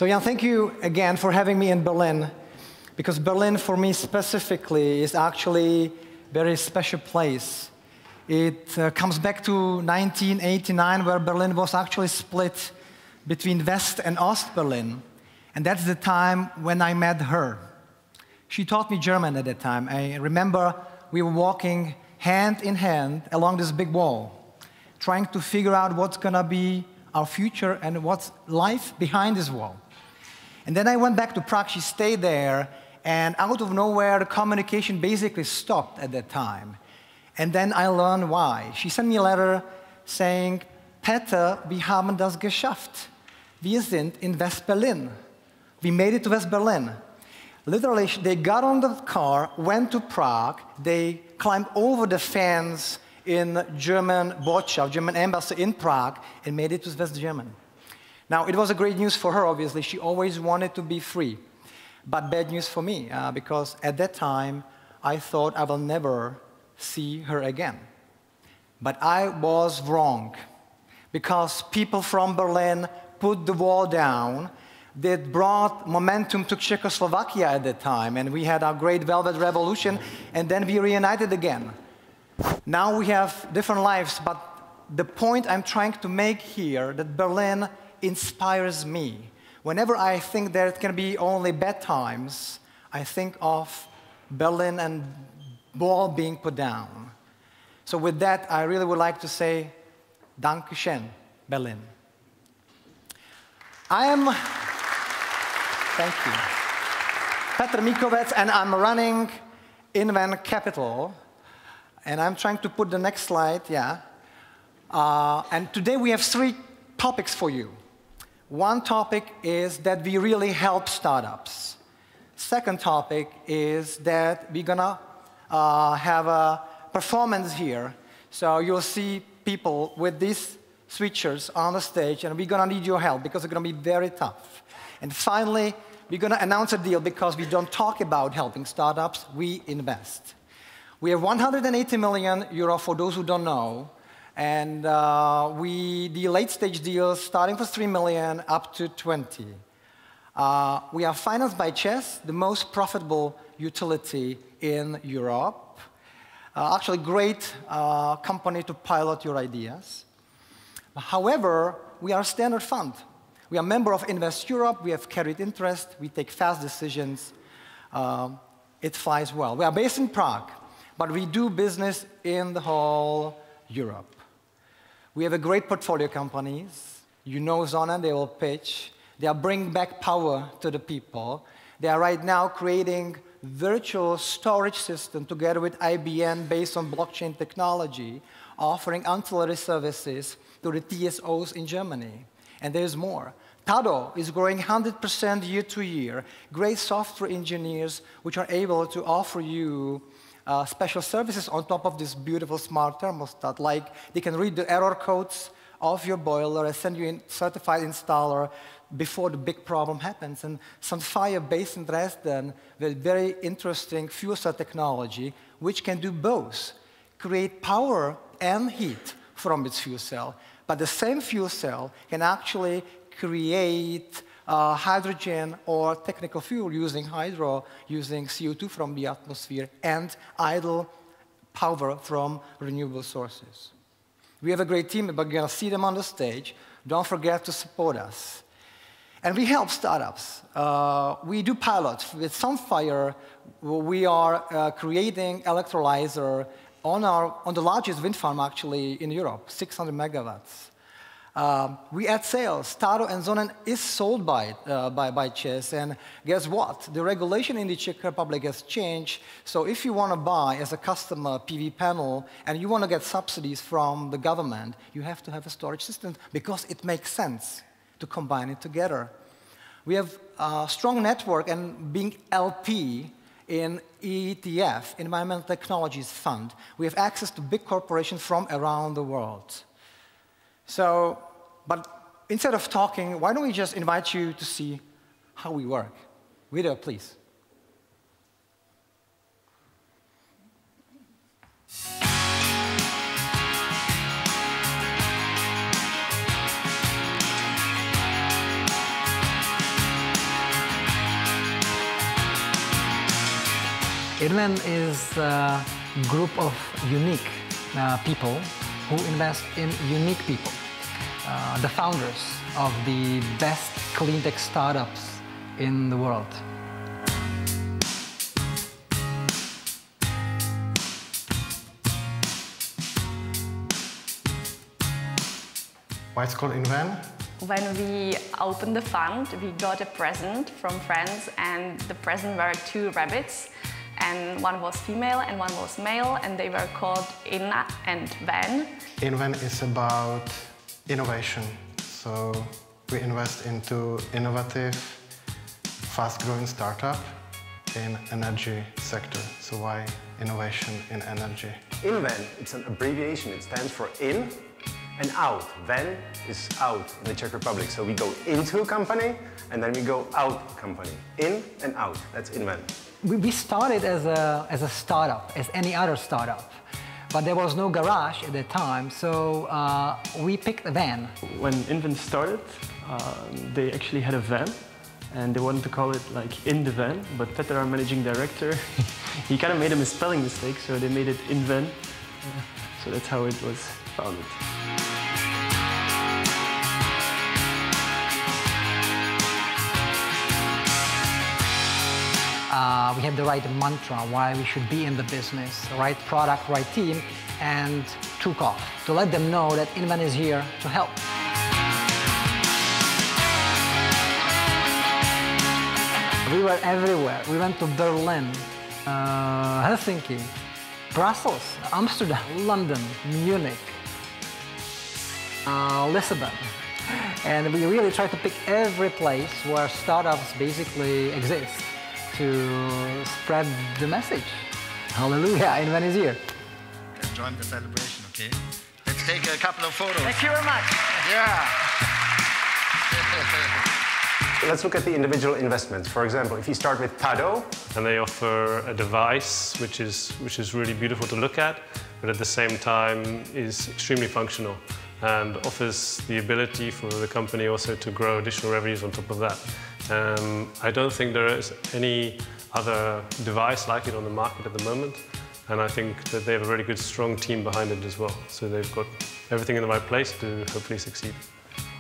So Jan, thank you again for having me in Berlin, because Berlin for me specifically is actually a very special place. It comes back to 1989, where Berlin was actually split between West and Ost Berlin. And that's the time when I met her. She taught me German at that time. I remember we were walking hand in hand along this big wall, trying to figure out what's going to be our future and what's life behind this wall. And then I went back to Prague. She stayed there, and out of nowhere, the communication basically stopped at that time. And then I learned why. She sent me a letter saying, Peter, wir haben das geschafft. Wir sind in West-Berlin. We made it to West-Berlin. Literally, they got on the car, went to Prague, they climbed over the fence in German Botschaft, German embassy in Prague, and made it to West Germany. Now, it was a great news for her, obviously. She always wanted to be free. But bad news for me, because at that time, I thought I will never see her again. But I was wrong, because people from Berlin put the wall down. That brought momentum to Czechoslovakia at that time, and we had our great Velvet Revolution, and then we reunited again. Now we have different lives, but the point I'm trying to make here, that Berlin inspires me. Whenever I think there can be only bad times, I think of Berlin and wall being put down. So with that, I really would like to say, Dankeschön, Berlin. Thank you. Petr Mikovec, and I'm running Inven Capital. And I'm trying to put the next slide, yeah. And today we have 3 topics for you. One topic is that we really help startups. Second topic is that we're gonna have a performance here. So you'll see people with these switchers on the stage, and we're gonna need your help because it's gonna be very tough. And finally, we're going to announce a deal because we don't talk about helping startups, we invest. We have 180 million euro for those who don't know, and the late-stage deals starting from 3 million up to 20. We are financed by Chess, the most profitable utility in Europe. Actually, great company to pilot your ideas. However, we are a standard fund. We are a member of Invest Europe, we have carried interest, we take fast decisions, it flies well. We are based in Prague, but we do business in the whole Europe. We have a great portfolio companies. You know Zona, they will pitch. They are bringing back power to the people. They are right now creating virtual storage system together with IBM based on blockchain technology, offering ancillary services to the TSOs in Germany. And there's more. Tado is growing 100% year to year. Great software engineers which are able to offer you special services on top of this beautiful smart thermostat. Like they can read the error codes of your boiler and send you a certified installer before the big problem happens. And Sunfire based in Dresden with very interesting fuel cell technology which can do both, create power and heat from its fuel cell. But the same fuel cell can actually create hydrogen or technical fuel using hydro, using CO2 from the atmosphere, and idle power from renewable sources. We have a great team, but you're going to see them on the stage. Don't forget to support us. And we help startups. We do pilots. With Sunfire, we are creating electrolyzer on the largest wind farm, actually, in Europe, 600 megawatts. We add sales. Taro and Zonen is sold by Chess, and guess what? The regulation in the Czech Republic has changed, so if you want to buy, as a customer, PV panel, and you want to get subsidies from the government, you have to have a storage system, because it makes sense to combine it together. We have a strong network, and being LP in ETF, Environmental Technologies Fund, we have access to big corporations from around the world. So, but instead of talking, why don't we just invite you to see how we work? Video, please. Inven is a group of unique people who invest in unique people, the founders of the best clean tech startups in the world. Why it's called Inven? When we opened the fund, we got a present from friends, and the present were 2 rabbits, and one was female and one was male, and they were called Inna and Van. Inven is about innovation. So we invest into innovative, fast-growing startup in energy sector. So why innovation in energy? Inven, it's an abbreviation. It stands for in and out. Ven is out in the Czech Republic. So we go into a company and then we go out company. In and out, that's Inven. We started as a startup, as any other startup. But there was no garage at the time, so we picked a van. When Inven started, they actually had a van, and they wanted to call it like In the Van, but Petr, our managing director, he kind of made a misspelling mistake, so they made it Inven. So that's how it was founded. We had the right mantra, why we should be in the business, right product, right team, and took off to let them know that Inven is here to help. We were everywhere. We went to Berlin, Helsinki, Brussels, Amsterdam, London, Munich, Lisbon. And we really tried to pick every place where startups basically exist to spread the message. Hallelujah, Inven is here. Let's join the celebration, okay? Let's take a couple of photos. Thank you very much. Yeah. Let's look at the individual investments. For example, if you start with Tado. And they offer a device which is really beautiful to look at, but at the same time is extremely functional and offers the ability for the company also to grow additional revenues on top of that. I don't think there is any other device like it on the market at the moment, and I think that they have a really good, strong team behind it as well. So they've got everything in the right place to hopefully succeed.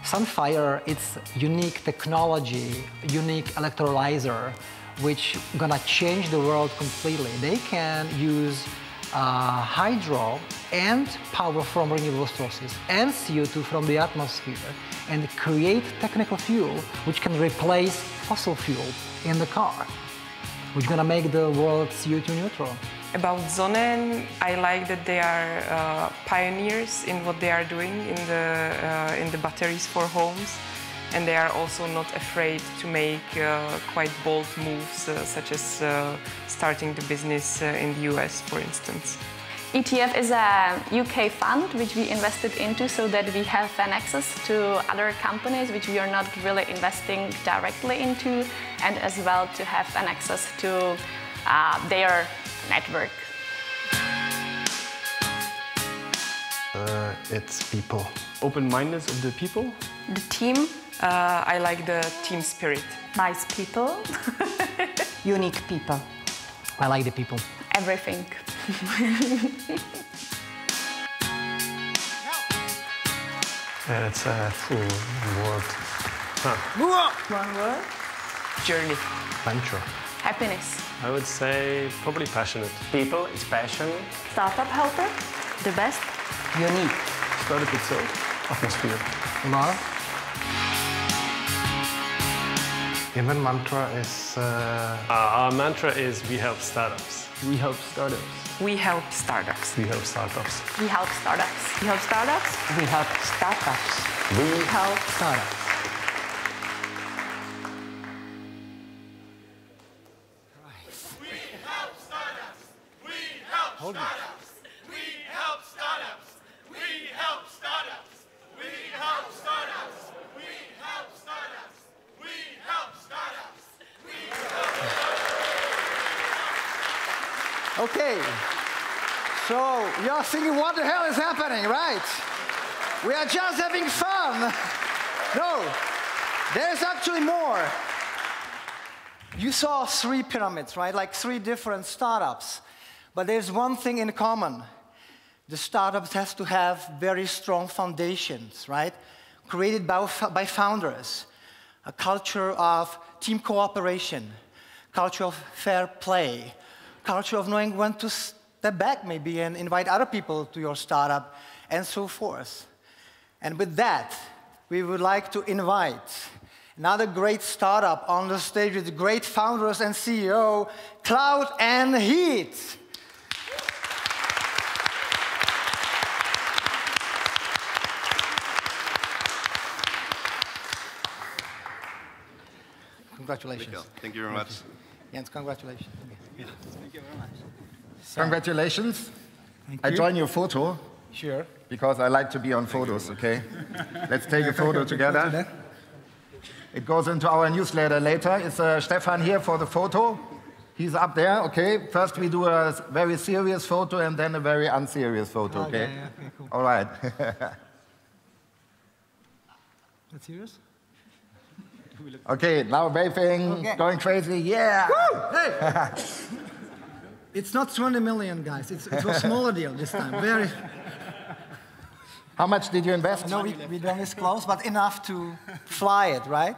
Sunfire, it's unique technology, unique electrolyzer, which gonna change the world completely. They can use hydro and power from renewable sources and CO2 from the atmosphere and create technical fuel which can replace fossil fuel in the car, which is gonna make the world CO2 neutral. About Sonnen, I like that they are pioneers in what they are doing in the batteries for homes, and they are also not afraid to make quite bold moves, such as starting the business in the US, for instance. ETF is a UK fund which we invested into so that we have an access to other companies which we are not really investing directly into, and as well to have an access to their network. It's people. Open-mindedness of the people. The team, I like the team spirit. Nice people. Unique people. I like the people. Everything. It's a full word. One word. Journey. Venture. Happiness. I would say probably passionate. People, it's passion. Startup helper. The best. Unique. Startup itself. Atmosphere. Love. Inven mantra is... Our mantra is we help startups. We help startups. We help startups. We help startups. We help startups. We help startups. We help startups. We Help startups. Okay, so you're thinking, what the hell is happening, right? We are just having fun. No, there's actually more. You saw 3 pyramids, right? Like 3 different startups. But there's one thing in common. The startups has to have very strong foundations, right? Created by founders. A culture of team cooperation, culture of fair play, culture of knowing when to step back maybe and invite other people to your startup, and so forth. And with that, we would like to invite another great startup on the stage with great founders and CEO, Cloud&Heat. Congratulations. Thank you very much. Jens, congratulations. Thank you very much. Congratulations. Thank I you. join your photo. Sure. Because I like to be on photos, okay? Let's take a photo together. It goes into our newsletter later. Is Stefan here for the photo? He's up there, okay? First we do a very serious photo and then a very unserious photo, okay? Yeah, okay, cool. All right. That's serious? Okay, now waving, Okay. going crazy, yeah! Woo! Hey! It's not 20 million, guys. It was a smaller deal this time. Very. How much did you invest? No, we don't disclose, but enough to fly it, right?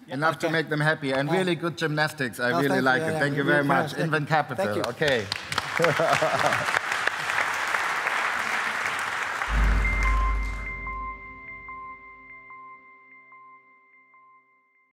Enough to make them happy, and really good gymnastics. I No, really thank like you. it. Yeah, Thank you yeah, very yeah, much. thank you. Inven Capital. Thank you. Okay.